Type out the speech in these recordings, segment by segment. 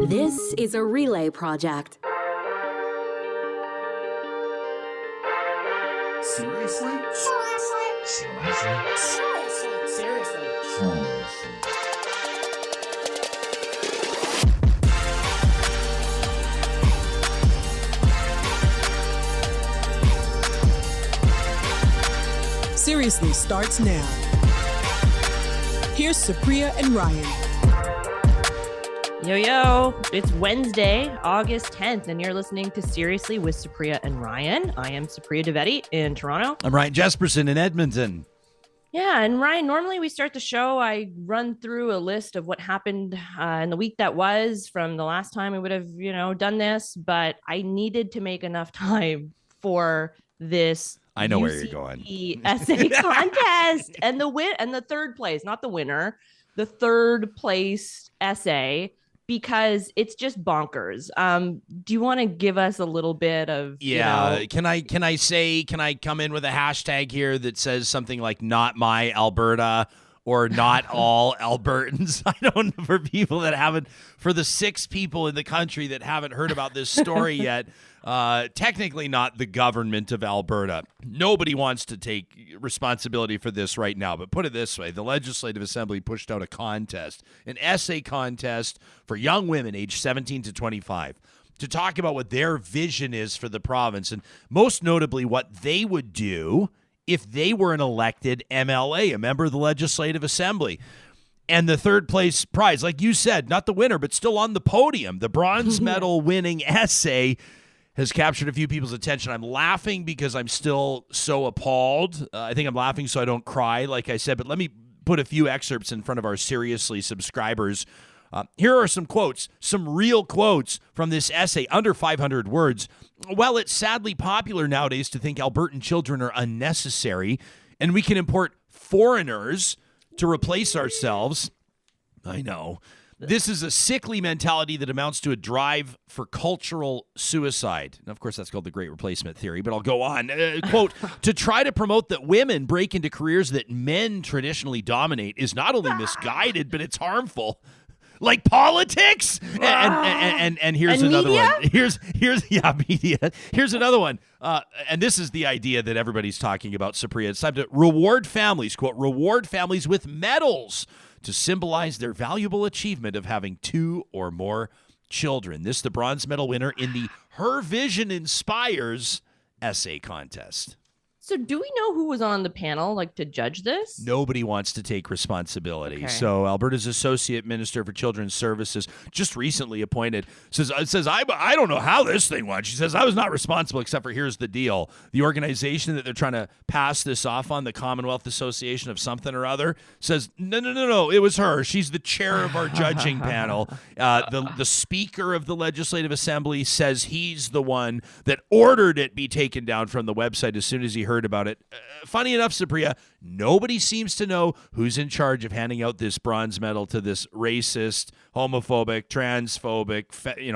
This is a relay project. Seriously? Seriously starts now. Here's Supriya and Ryan. Yo, it's Wednesday, August 10th, and you're listening to Seriously with Supriya and Ryan. I am Supriya Dwivedi in Toronto. I'm Ryan Jesperson in Edmonton. Yeah, and Ryan, normally we start the show, I run through a list of what happened in the week that was from the last time we would have, done this, but I needed to make enough time for this I know where you're going. essay contest and the third place, not the winner, the third place essay, because it's just bonkers. Do you want to give us a little bit of Can I come in with a hashtag here that says something like not my Alberta or not all Albertans? I don't know, for the 6 people in the country that haven't heard about this story yet. Technically not the government of Alberta. Nobody wants to take responsibility for this right now, but put it this way. The Legislative Assembly pushed out a contest, an essay contest for young women aged 17 to 25 to talk about what their vision is for the province, and most notably what they would do if they were an elected MLA, a member of the Legislative Assembly. And the third place prize, like you said, not the winner, but still on the podium, the bronze medal winning essay has captured a few people's attention. I'm laughing because I'm still so appalled. I think I'm laughing so I don't cry, like I said. But let me put a few excerpts in front of our Seriously subscribers. Here are some quotes, some real quotes from this essay, under 500 words. While it's sadly popular nowadays to think Albertan children are unnecessary and we can import foreigners to replace ourselves, I know. This is a sickly mentality that amounts to a drive for cultural suicide. And of course, that's called the Great Replacement Theory, but I'll go on. Quote, to try to promote that women break into careers that men traditionally dominate is not only misguided, but it's harmful. Like politics? And here's and another media? one. Media. Here's another one. And this is the idea that everybody's talking about, Supriya. It's time to reward families, quote, reward families with medals to symbolize their valuable achievement of having 2 or more children. This the bronze medal winner in the Her Vision Inspires essay contest. So do we know who was on the panel, to judge this? Nobody wants to take responsibility. Okay. So Alberta's Associate Minister for Children's Services, just recently appointed, says I don't know how this thing went. She says, I was not responsible, except for here's the deal. The organization that they're trying to pass this off on, the Commonwealth Association of something or other, says, no, it was her. She's the chair of our judging panel. The Speaker of the Legislative Assembly says he's the one that ordered it be taken down from the website as soon as he heard about it. Funny enough, Supriya, nobody seems to know who's in charge of handing out this bronze medal to this racist, homophobic, transphobic,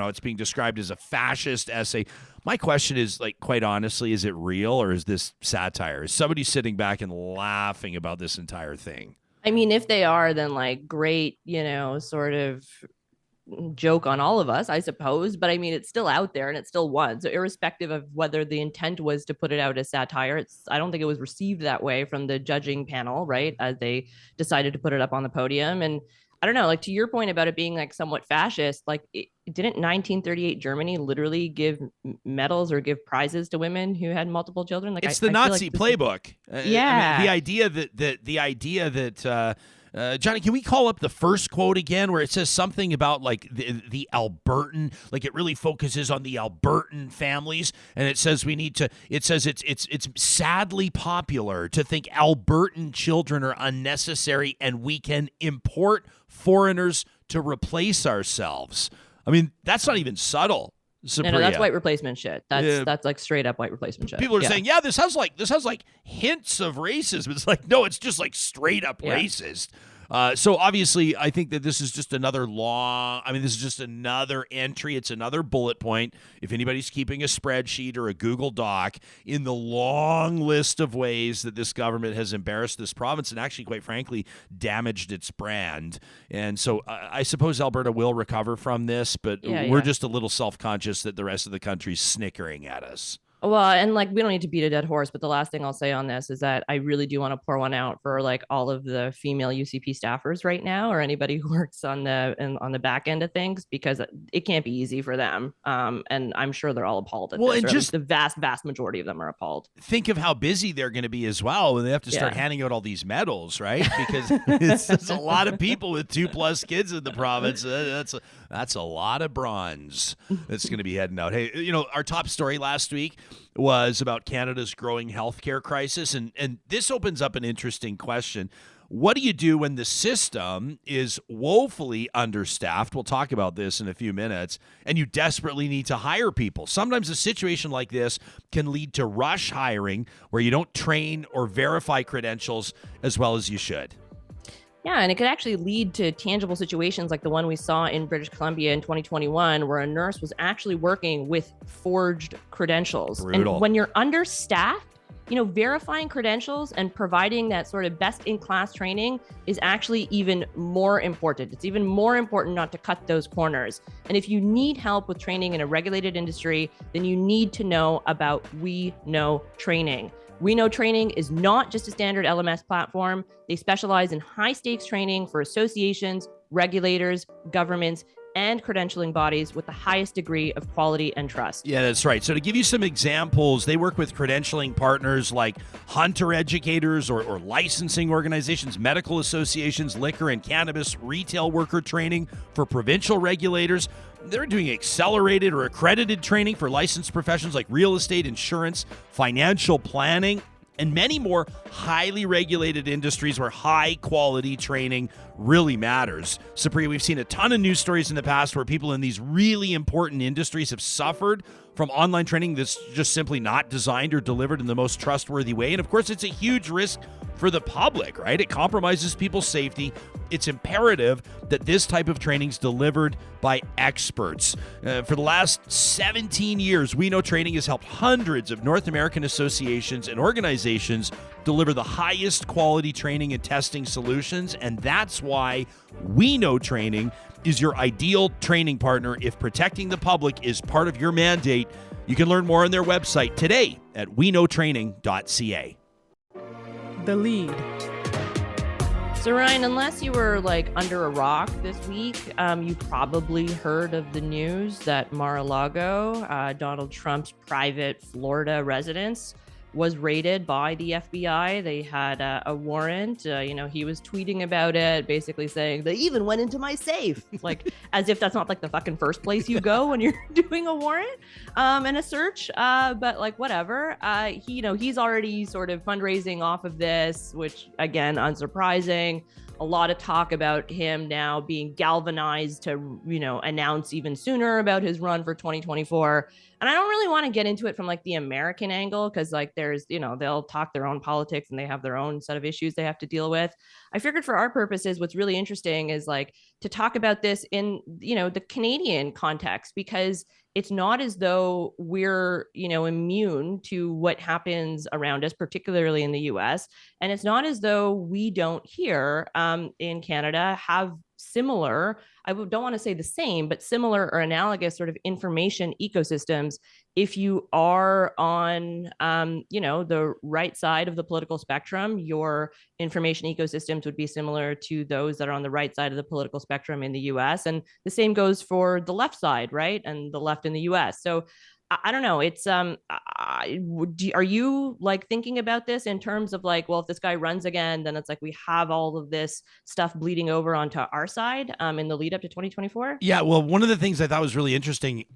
it's being described as a fascist essay. My question is, quite honestly, is it real or is this satire? Is somebody sitting back and laughing about this entire thing? I mean, if they are, then great, sort of joke on all of us, I suppose. But I mean, it's still out there and it still won. So irrespective of whether the intent was to put it out as satire, I don't think it was received that way from the judging panel, right? As they decided to put it up on the podium. And I don't know, to your point about it being somewhat fascist, didn't 1938 Germany literally give medals or give prizes to women who had multiple children? It's the Nazi playbook. Yeah. I mean, the idea that Johnny, can we call up the first quote again where it says something about the Albertan, it really focuses on the Albertan families, and it says it's sadly popular to think Albertan children are unnecessary and we can import foreigners to replace ourselves. I mean, that's not even subtle. No, that's white replacement shit. That's straight up white replacement shit. People are saying, this has hints of racism. It's no, it's just straight up racist. So obviously, I think that this is just another this is just another entry. It's another bullet point. If anybody's keeping a spreadsheet or a Google Doc in the long list of ways that this government has embarrassed this province and actually, quite frankly, damaged its brand. And so I suppose Alberta will recover from this, but we're just a little self-conscious that the rest of the country's snickering at us. Well, and like we don't need to beat a dead horse, but the last thing I'll say on this is that I really do want to pour one out for like all of the female UCP staffers right now, or anybody who works on the back end of things, because it can't be easy for them. And I'm sure they're all appalled at this. And just the vast majority of them are appalled. Think of how busy they're going to be as well when they have to start handing out all these medals, right? Because it's a lot of people with 2+ kids in the province. That's a lot of bronze that's going to be heading out. Hey, our top story last week was about Canada's growing healthcare crisis. And this opens up an interesting question. What do you do when the system is woefully understaffed? We'll talk about this in a few minutes. And you desperately need to hire people. Sometimes a situation like this can lead to rush hiring where you don't train or verify credentials as well as you should. Yeah, and it could actually lead to tangible situations like the one we saw in British Columbia in 2021, where a nurse was actually working with forged credentials. Brutal. And when you're understaffed, verifying credentials and providing that sort of best-in-class training is actually even more important. It's even more important not to cut those corners. And if you need help with training in a regulated industry, then you need to know about We Know Training. We Know Training is not just a standard LMS platform. They specialize in high-stakes training for associations, regulators, governments, and credentialing bodies with the highest degree of quality and trust. Yeah, that's right. So to give you some examples, they work with credentialing partners like hunter educators or licensing organizations, medical associations, liquor and cannabis, retail worker training for provincial regulators. They're doing accelerated or accredited training for licensed professions like real estate, insurance, financial planning, and many more highly regulated industries where high-quality training really matters. Supriya, we've seen a ton of news stories in the past where people in these really important industries have suffered from online training that's just simply not designed or delivered in the most trustworthy way. And of course, it's a huge risk for the public, right? It compromises people's safety. It's imperative that this type of training is delivered by experts. For the last 17 years, We Know Training has helped hundreds of North American associations and organizations deliver the highest quality training and testing solutions. And that's why We Know Training is your ideal training partner if protecting the public is part of your mandate. You can learn more on their website today at weknowtraining.ca. The Lead. So Ryan, unless you were like under a rock this week, you probably heard of the news that Mar-a-Lago, Donald Trump's private Florida residence, was raided by the FBI. They had a warrant. He was tweeting about it, basically saying they even went into my safe, like as if that's not like the fucking first place you go when you're doing a warrant and a search. But like whatever. He's already sort of fundraising off of this, which again, unsurprising. A lot of talk about him now being galvanized to, announce even sooner about his run for 2024. And I don't really want to get into it from like the American angle, because like there's, they'll talk their own politics and they have their own set of issues they have to deal with. I figured for our purposes, what's really interesting is like to talk about this in, the Canadian context, because it's not as though we're, immune to what happens around us, particularly in the US. And it's not as though we don't here in Canada have similar, don't want to say the same, but similar or analogous sort of information ecosystems. If you are on, the right side of the political spectrum, your information ecosystems would be similar to those that are on the right side of the political spectrum in the US. And the same goes for the left side, right? And the left in the US. So I don't know. It's are you like thinking about this in terms of like, well, if this guy runs again, then it's like we have all of this stuff bleeding over onto our side in the lead up to 2024? Yeah, well, one of the things I thought was really interesting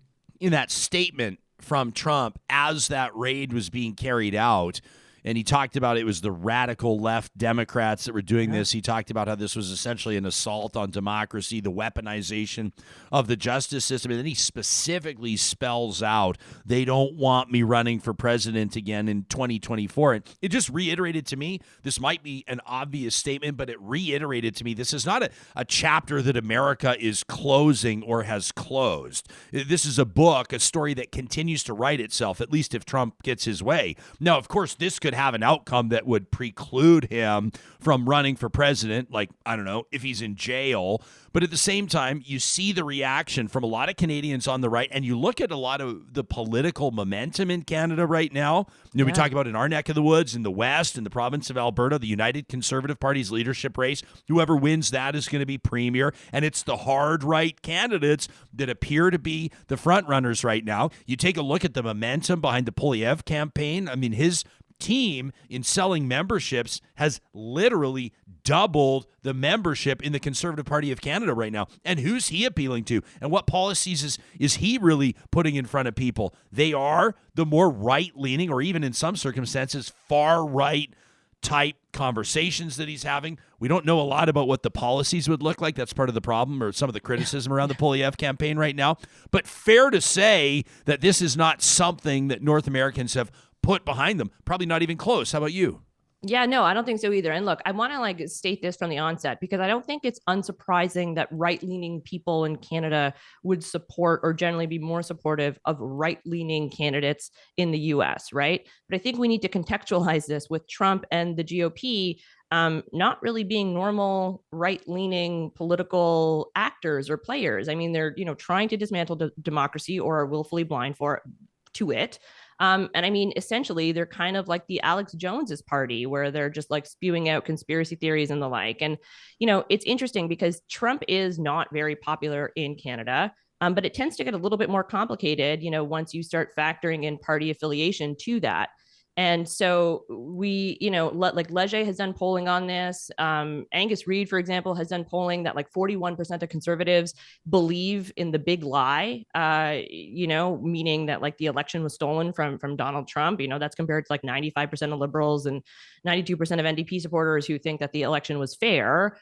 in that statement from Trump as that raid was being carried out And he talked about it was the radical left Democrats that were doing this. He talked about how this was essentially an assault on democracy, the weaponization of the justice system. And then he specifically spells out, they don't want me running for president again in 2024. And it just reiterated to me, this might be an obvious statement, but it reiterated to me, this is not a chapter that America is closing or has closed. This is a book, a story that continues to write itself, at least if Trump gets his way. Now, of course, this could have an outcome that would preclude him from running for president, like, I don't know, if he's in jail. But at the same time, you see the reaction from a lot of Canadians on the right, and you look at a lot of the political momentum in Canada right now. We talk about in our neck of the woods, in the West, in the province of Alberta, the United Conservative Party's leadership race. Whoever wins that is going to be premier, and it's the hard right candidates that appear to be the front runners right now. You take a look at the momentum behind the Poilievre campaign. I mean, his team in selling memberships has literally doubled the membership in the Conservative Party of Canada right now. And who's he appealing to? And what policies is he really putting in front of people? They are the more right-leaning, or even in some circumstances, far-right type conversations that he's having. We don't know a lot about what the policies would look like. That's part of the problem, or some of the criticism around the Poilievre campaign right now. But fair to say that this is not something that North Americans have put behind them. Probably not even close. How about you? Yeah, no, I don't think so either. And look, I want to state this from the onset, because I don't think it's unsurprising that right-leaning people in Canada would support, or generally be more supportive of, right-leaning candidates in the US, right? But I think we need to contextualize this with Trump and the GOP not really being normal right-leaning political actors or players. I mean, they're, trying to dismantle democracy, or are willfully blind to it. And I mean, essentially, they're kind of like the Alex Jones's party, where they're just spewing out conspiracy theories and the like. And, it's interesting because Trump is not very popular in Canada, but it tends to get a little bit more complicated, once you start factoring in party affiliation to that. And so we, Leger has done polling on this. Angus Reid, for example, has done polling that 41% of conservatives believe in the big lie, meaning that the election was stolen from Donald Trump. That's compared to 95% of liberals and 92% of NDP supporters who think that the election was fair.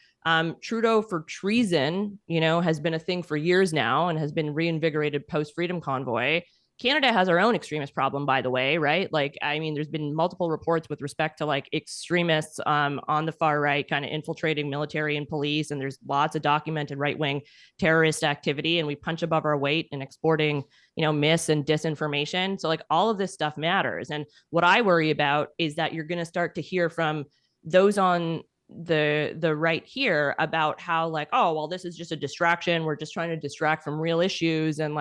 Trudeau for treason, has been a thing for years now and has been reinvigorated post-Freedom Convoy. Canada has our own extremist problem, by the way, right? There's been multiple reports with respect to extremists on the far right kind of infiltrating military and police. And there's lots of documented right-wing terrorist activity. And we punch above our weight in exporting, mis and disinformation. So all of this stuff matters. And what I worry about is that you're going to start to hear from those on the right here about how oh, well, this is just a distraction, we're just trying to distract from real issues, and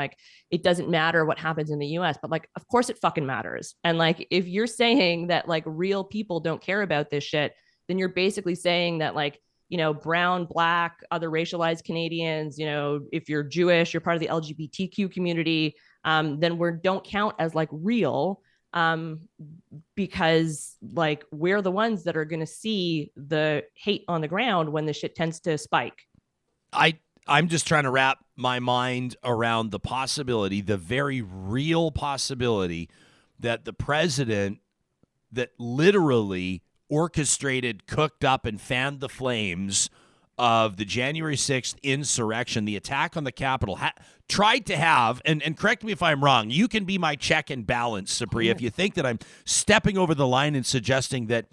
it doesn't matter what happens in the US. But of course it fucking matters. And if you're saying that real people don't care about this shit, then you're basically saying that brown, black, other racialized Canadians, if you're Jewish, you're part of the LGBTQ community, then don't count as real, because we're the ones that are going to see the hate on the ground when the shit tends to spike. I'm just trying to wrap my mind around the possibility, the very real possibility, that the president that literally orchestrated, cooked up, and fanned the flames of the January 6th insurrection, the attack on the Capitol, tried to have, and correct me if I'm wrong, you can be my check and balance, Sabri, if you think that I'm stepping over the line and suggesting that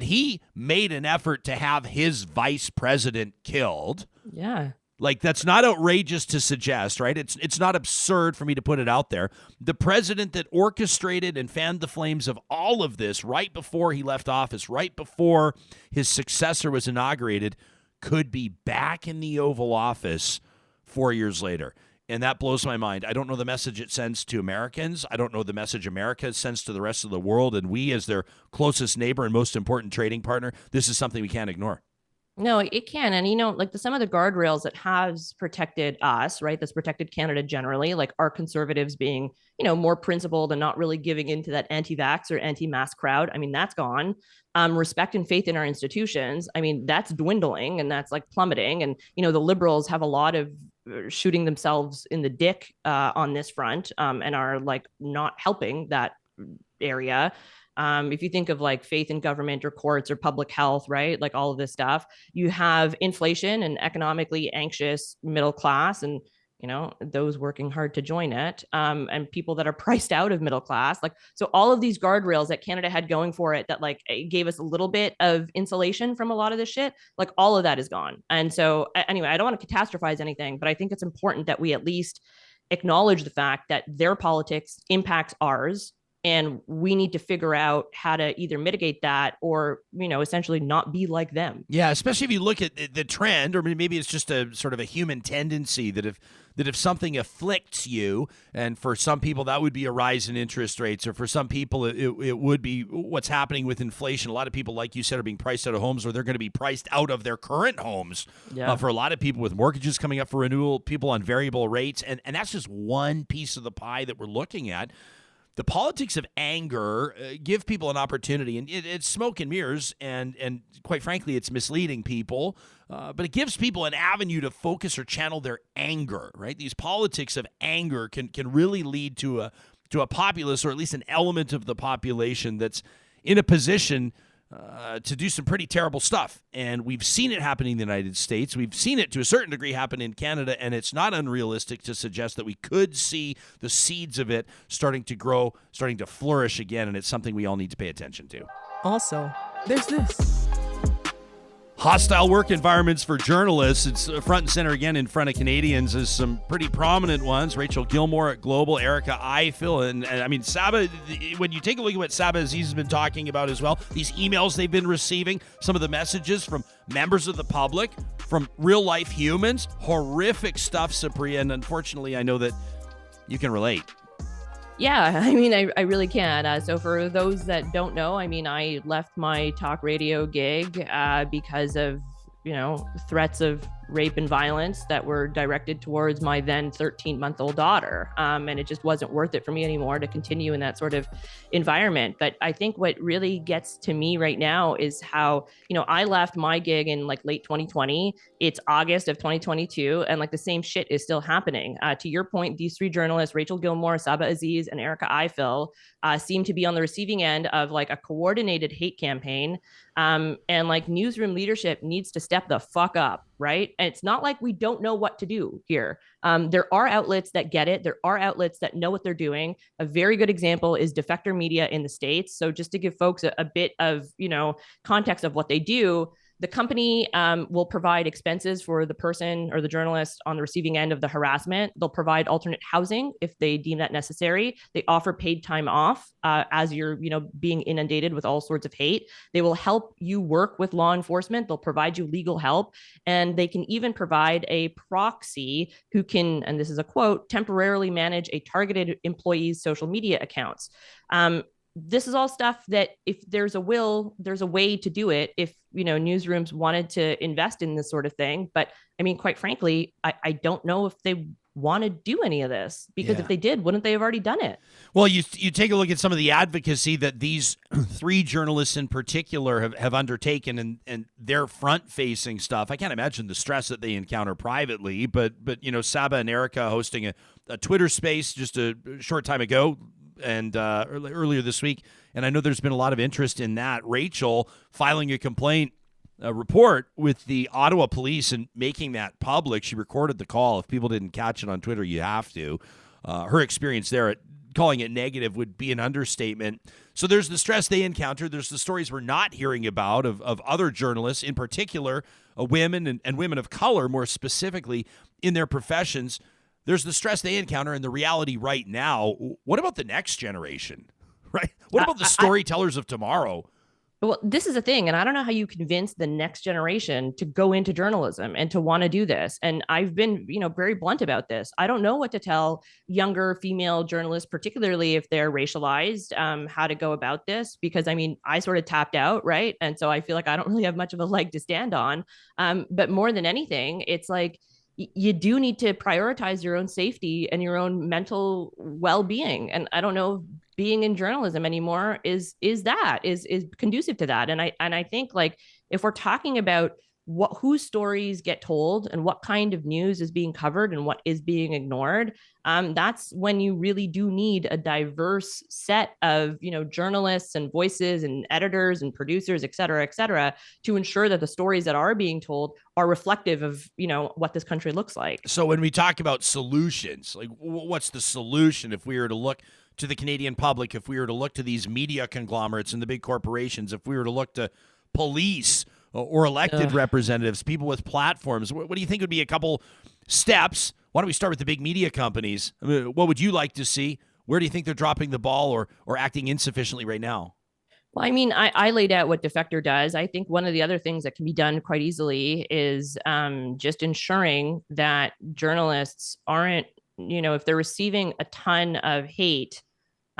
he made an effort to have his vice president killed. Yeah. That's not outrageous to suggest, right? It's not absurd for me to put it out there. The president that orchestrated and fanned the flames of all of this right before he left office, right before his successor was inaugurated, could be back in the Oval Office 4 years later. And that blows my mind. I don't know the message it sends to Americans. I don't know the message America sends to the rest of the world. And we, as their closest neighbor and most important trading partner, this is something we can't ignore. No, it can. And, some of the guardrails that has protected us, right, that's protected Canada generally, our conservatives being, more principled and not really giving into that anti-vax or anti-mask crowd. That's gone. Respect and faith in our institutions, that's dwindling, and that's plummeting. And, the liberals have a lot of shooting themselves in the dick on this front, and are not helping that area. If you think of like faith in government or courts or public health, right? Like all of this stuff, you have inflation and economically anxious middle class, and those working hard to join it, and people that are priced out of middle class. Like, so all of these guardrails that Canada had going for it that like gave us a little bit of insulation from a lot of this shit, like all of that is gone. And so anyway, I don't want to catastrophize anything, but I think it's important that we at least acknowledge the fact that their politics impacts ours, and we need to figure out how to either mitigate that or essentially not be like them. Yeah, especially if you look at the trend, or maybe it's just a sort of a human tendency that if something afflicts you, and for some people that would be a rise in interest rates, or for some people it would be what's happening with inflation. A lot of people, like you said, are being priced out of homes, or they're going to be priced out of their current homes. Yeah. For a lot of people with mortgages coming up for renewal, people on variable rates, and that's just one piece of the pie that we're looking at. The politics of anger give people an opportunity, and it's smoke and mirrors, and quite frankly, it's misleading people. But it gives people an avenue to focus or channel their anger. Right? These politics of anger can really lead to a populace, or at least an element of the population that's in a position to do some pretty terrible stuff. And we've seen it happen in the United States. We've seen it to a certain degree happen in Canada, and it's not unrealistic to suggest that we could see the seeds of it starting to grow, starting to flourish again, and it's something we all need to pay attention to. Also, there's this. Hostile work environments for journalists. It's front and center again in front of Canadians as some pretty prominent ones. Rachel Gilmore at Global, Erica Ifill, and I mean, Saba, when you take a look at what Saba Eitizaz has been talking about as well, these emails they've been receiving, some of the messages from members of the public, from real-life humans, horrific stuff, Supriya, and unfortunately, I know that you can relate. Yeah, I mean, I really can. So for those that don't know, I mean, I left my talk radio gig because of, threats of rape and violence that were directed towards my then 13-month-old daughter. And it just wasn't worth it for me anymore to continue in that sort of environment. But I think what really gets to me right now is how, I left my gig in like late 2020. It's August of 2022. And like the same shit is still happening. To your point, these three journalists, Rachel Gilmore, Saba Eitizaz, and Erica Ifill, seem to be on the receiving end of like a coordinated hate campaign. And like newsroom leadership needs to step the fuck up, right? And it's not like we don't know what to do here. There are outlets that get it. There are outlets that know what they're doing. A very good example is Defector Media in the States. So just to give folks a bit of, context of what they do, the company will provide expenses for the person or the journalist on the receiving end of the harassment. They'll provide alternate housing if they deem that necessary. They offer paid time off as you're, being inundated with all sorts of hate. They will help you work with law enforcement. They'll provide you legal help. And they can even provide a proxy who can, and this is a quote, temporarily manage a targeted employee's social media accounts. This is all stuff that if there's a will, there's a way to do it if, newsrooms wanted to invest in this sort of thing. But I mean, quite frankly, I don't know if they want to do any of this, because if they did, wouldn't they have already done it? Well, you take a look at some of the advocacy that these three journalists in particular have undertaken, and their front-facing stuff. I can't imagine the stress that they encounter privately, but Saba and Erica hosting a Twitter space just a short time ago, and earlier this week, and I know there's been a lot of interest in that. Rachel filing a report with the Ottawa police and making that public. She recorded the call. If people didn't catch it on Twitter, you have to. Her experience there, calling it negative would be an understatement. So there's the stress they encounter. There's the stories we're not hearing about of other journalists, in particular, women and women of color, more specifically, in their professions. There's the stress they encounter, and the reality right now. What about the next generation, right? What about the storytellers of tomorrow? Well, this is a thing, and I don't know how you convince the next generation to go into journalism and to want to do this. And I've been, very blunt about this. I don't know what to tell younger female journalists, particularly if they're racialized, how to go about this, because I sort of tapped out, right? And so I feel like I don't really have much of a leg to stand on. But more than anything, it's like, you do need to prioritize your own safety and your own mental well-being. And I don't know if being in journalism anymore is conducive to that. And I think, like, if we're talking about whose stories get told and what kind of news is being covered and what is being ignored. That's when you really do need a diverse set of, journalists and voices and editors and producers, et cetera, to ensure that the stories that are being told are reflective of, what this country looks like. So when we talk about solutions, like what's the solution if we were to look to the Canadian public, if we were to look to these media conglomerates and the big corporations, if we were to look to police or elected representatives, people with platforms, what do you think would be a couple steps? Why don't we start with the big media companies? I mean, what would you like to see? Where do you think they're dropping the ball or acting insufficiently right now? Well, I mean, I laid out what Defector does. I think one of the other things that can be done quite easily is just ensuring that journalists aren't, if they're receiving a ton of hate,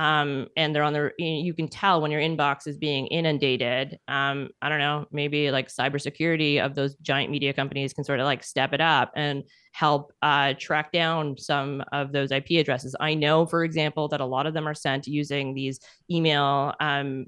and they're on the, you can tell when your inbox is being inundated. I don't know, maybe like cybersecurity of those giant media companies can sort of like step it up and help track down some of those IP addresses. I know, for example, that a lot of them are sent using these email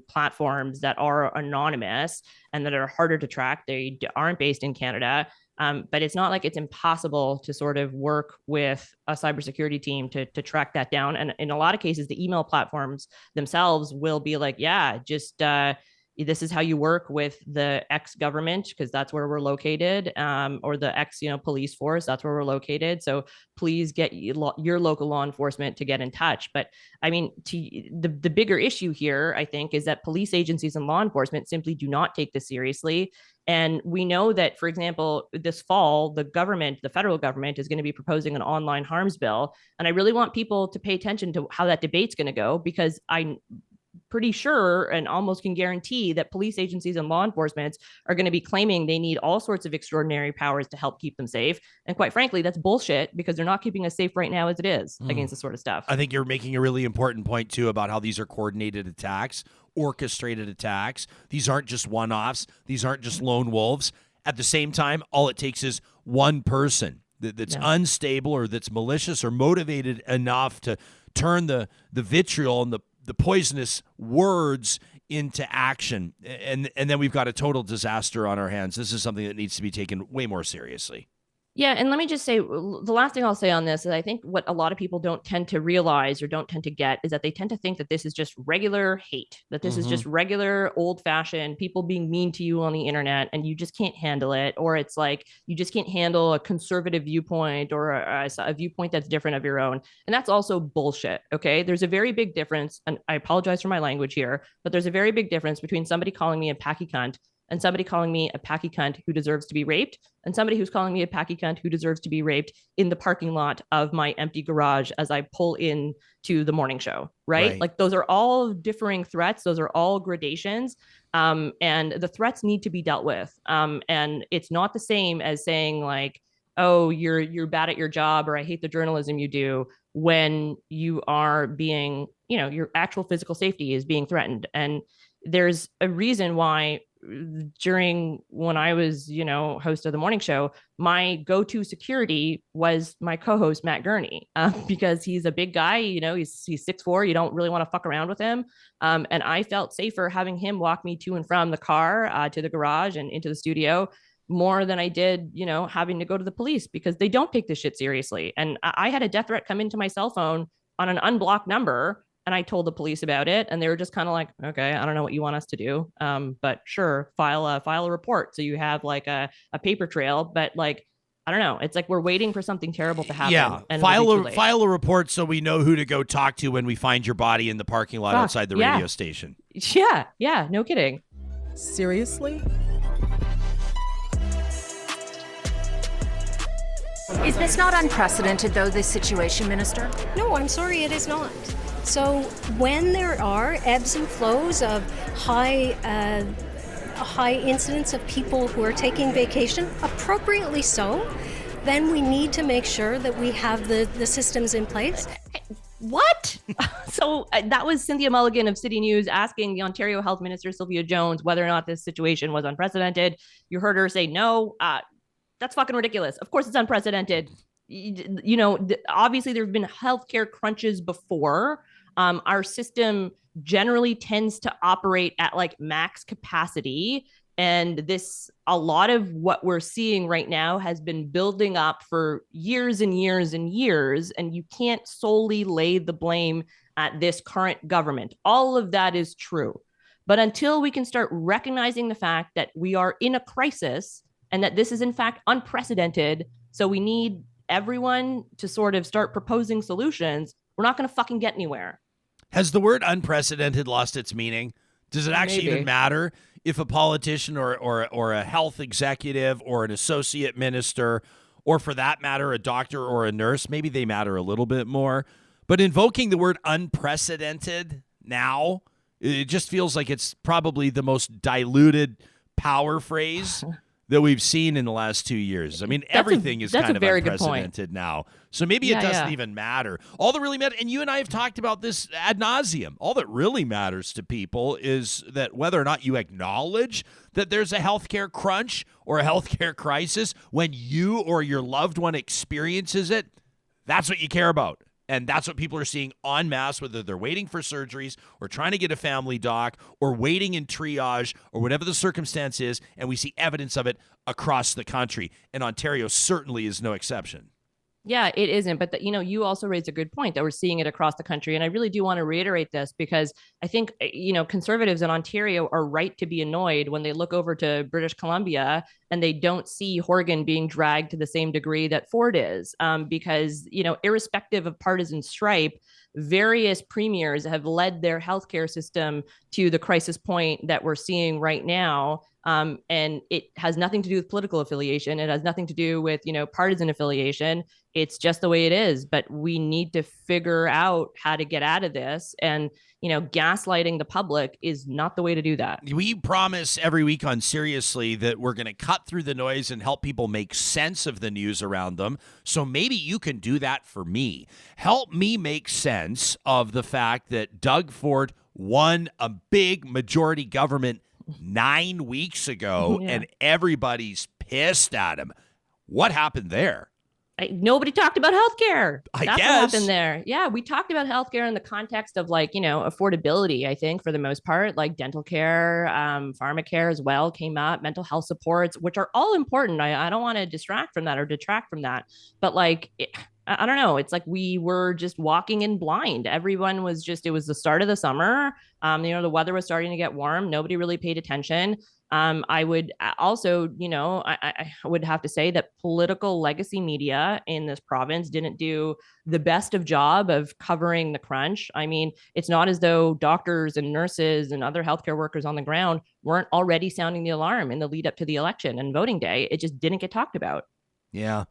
platforms that are anonymous and that are harder to track. They aren't based in Canada. But it's not like it's impossible to sort of work with a cybersecurity team to track that down. And in a lot of cases, the email platforms themselves will be like, yeah, just this is how you work with the X government, because that's where we're located, or the X, police force, that's where we're located. So please get your local law enforcement to get in touch. But I mean, the bigger issue here, I think, is that police agencies and law enforcement simply do not take this seriously. And we know that, for example, this fall, the federal government is going to be proposing an online harms bill. And I really want people to pay attention to how that debate's going to go, because I'm pretty sure and almost can guarantee that police agencies and law enforcement are going to be claiming they need all sorts of extraordinary powers to help keep them safe. And quite frankly, that's bullshit, because they're not keeping us safe right now as it is against this sort of stuff. I think you're making a really important point, too, about how these are coordinated attacks, orchestrated attacks. These aren't just one-offs. These aren't just lone wolves. At the same time, all it takes is one person that's unstable or that's malicious or motivated enough to turn the vitriol and the poisonous words into action. And then we've got a total disaster on our hands. This is something that needs to be taken way more seriously. Yeah. And let me just say, the last thing I'll say on this is I think what a lot of people don't tend to realize or don't tend to get is that they tend to think that this is just regular hate, that this is just regular old fashioned people being mean to you on the internet and you just can't handle it. Or it's like you just can't handle a conservative viewpoint or a viewpoint that's different of your own. And that's also bullshit. Okay. There's a very big difference. And I apologize for my language here, but there's a very big difference between somebody calling me a packy cunt and somebody calling me a packy cunt who deserves to be raped, and somebody who's calling me a packy cunt who deserves to be raped in the parking lot of my empty garage as I pull in to the morning show, right? Like those are all differing threats. Those are all gradations. And the threats need to be dealt with. And it's not the same as saying like, oh, you're bad at your job, or I hate the journalism you do, when you are being, your actual physical safety is being threatened. And there's a reason why when I was, host of the morning show, my go-to security was my co-host, Matt Gurney, because he's a big guy, he's 6'4". You don't really want to fuck around with him. And I felt safer having him walk me to and from the car, to the garage and into the studio, more than I did, having to go to the police, because they don't take this shit seriously. And I had a death threat come into my cell phone on an unblocked number. And I told the police about it, and they were just kind of like, okay, I don't know what you want us to do. But sure, file a report. So you have like a paper trail, but like, I don't know. It's like we're waiting for something terrible to happen. Yeah, and file a report so we know who to go talk to when we find your body in the parking lot outside the radio station. Yeah, no kidding. Seriously? Is this not unprecedented, though, this situation, Minister? No, I'm sorry, it is not. So when there are ebbs and flows of high incidence of people who are taking vacation, appropriately so, then we need to make sure that we have the systems in place. What? So that was Cynthia Mulligan of City News asking the Ontario Health Minister, Sylvia Jones, whether or not this situation was unprecedented. You heard her say no. That's fucking ridiculous. Of course it's unprecedented. Obviously there have been healthcare crunches before. Our system generally tends to operate at like max capacity. And a lot of what we're seeing right now has been building up for years and years and years. And you can't solely lay the blame at this current government. All of that is true. But until we can start recognizing the fact that we are in a crisis and that this is in fact unprecedented, so we need everyone to sort of start proposing solutions, we're not going to fucking get anywhere. Has the word unprecedented lost its meaning? Does it actually even matter if a politician or a health executive or an associate minister, or for that matter, a doctor or a nurse, maybe they matter a little bit more. But invoking the word unprecedented now, it just feels like it's probably the most diluted power phrase that we've seen in the last 2 years. I mean, everything is kind of unprecedented now. So maybe it doesn't even matter. All that really matters, and you and I have talked about this ad nauseum, all that really matters to people is that whether or not you acknowledge that there's a healthcare crunch or a healthcare crisis, when you or your loved one experiences it, that's what you care about. And that's what people are seeing en masse, whether they're waiting for surgeries or trying to get a family doc or waiting in triage or whatever the circumstance is. And we see evidence of it across the country. And Ontario certainly is no exception. Yeah, it isn't. But, you also raised a good point that we're seeing it across the country. And I really do want to reiterate this because I think, conservatives in Ontario are right to be annoyed when they look over to British Columbia and they don't see Horgan being dragged to the same degree that Ford is. Because, irrespective of partisan stripe, various premiers have led their healthcare system to the crisis point that we're seeing right now. And it has nothing to do with political affiliation. It has nothing to do with, partisan affiliation. It's just the way it is. But we need to figure out how to get out of this. And, gaslighting the public is not the way to do that. We promise every week on Seriously that we're going to cut through the noise and help people make sense of the news around them. So maybe you can do that for me. Help me make sense of the fact that Doug Ford won a big majority government 9 weeks ago, and everybody's pissed at him. What happened there? Nobody talked about healthcare. That's what happened there. Yeah, we talked about healthcare in the context of affordability, I think, for the most part, like dental care, pharmacare as well came up, mental health supports, which are all important. I don't want to distract from that or detract from that. But I don't know. It's like we were just walking in blind. Everyone was it was the start of the summer. The weather was starting to get warm. Nobody really paid attention. I would also, I would have to say that political legacy media in this province didn't do the best of job of covering the crunch. I mean, it's not as though doctors and nurses and other healthcare workers on the ground weren't already sounding the alarm in the lead up to the election and voting day. It just didn't get talked about. Yeah.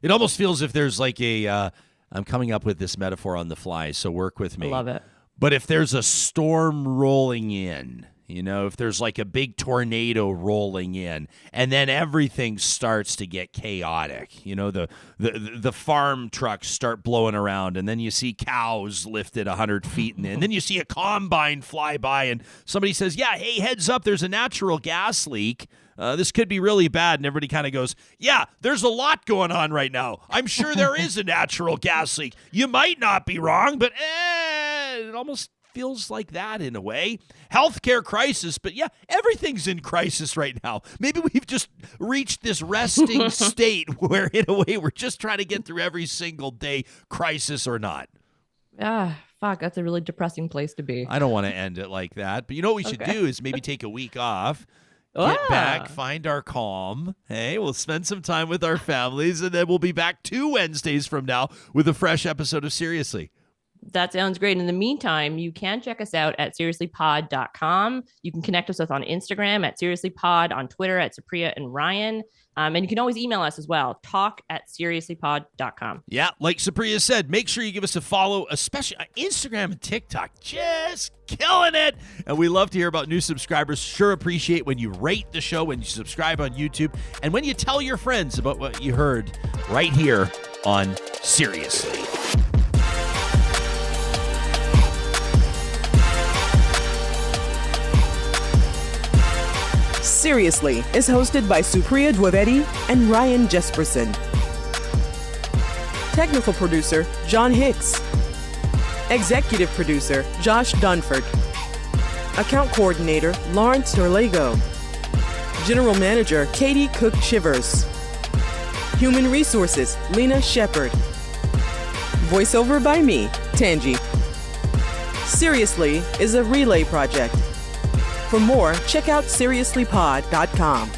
It almost feels if there's I'm coming up with this metaphor on the fly, so work with me. I love it. But if there's a storm rolling in, if there's like a big tornado rolling in and then everything starts to get chaotic, the farm trucks start blowing around and then you see cows lifted 100 feet and then you see a combine fly by and somebody says, yeah, hey, heads up, there's a natural gas leak. This could be really bad. And everybody kind of goes, yeah, there's a lot going on right now. I'm sure there is a natural gas leak. You might not be wrong, but it almost feels like that in a way. Healthcare crisis, but yeah, everything's in crisis right now. Maybe we've just reached this resting state where in a way we're just trying to get through every single day, crisis or not. Fuck, that's a really depressing place to be. I don't want to end it like that, but what we should do is maybe take a week off, get back, find our calm. Hey, we'll spend some time with our families, and then we'll be back 2 Wednesdays from now with a fresh episode of Seriously. That sounds great. In the meantime, you can check us out at seriouslypod.com. You can connect with us on Instagram at seriouslypod, on Twitter at Supriya and Ryan. And you can always email us as well, talk@seriouslypod.com. Yeah, like Supriya said, make sure you give us a follow, especially on Instagram and TikTok. Just killing it. And we love to hear about new subscribers. Sure appreciate when you rate the show, when you subscribe on YouTube, and when you tell your friends about what you heard right here on Seriously. Seriously is hosted by Supriya Dwivedi and Ryan Jesperson. Technical producer, John Hicks. Executive producer, Josh Dunford. Account coordinator, Lawrence Dorlego. General Manager Katie Cook Shivers. Human Resources Lena Shepard. Voiceover by me, Tangi. Seriously is a relay project. For more, check out seriouslypod.com.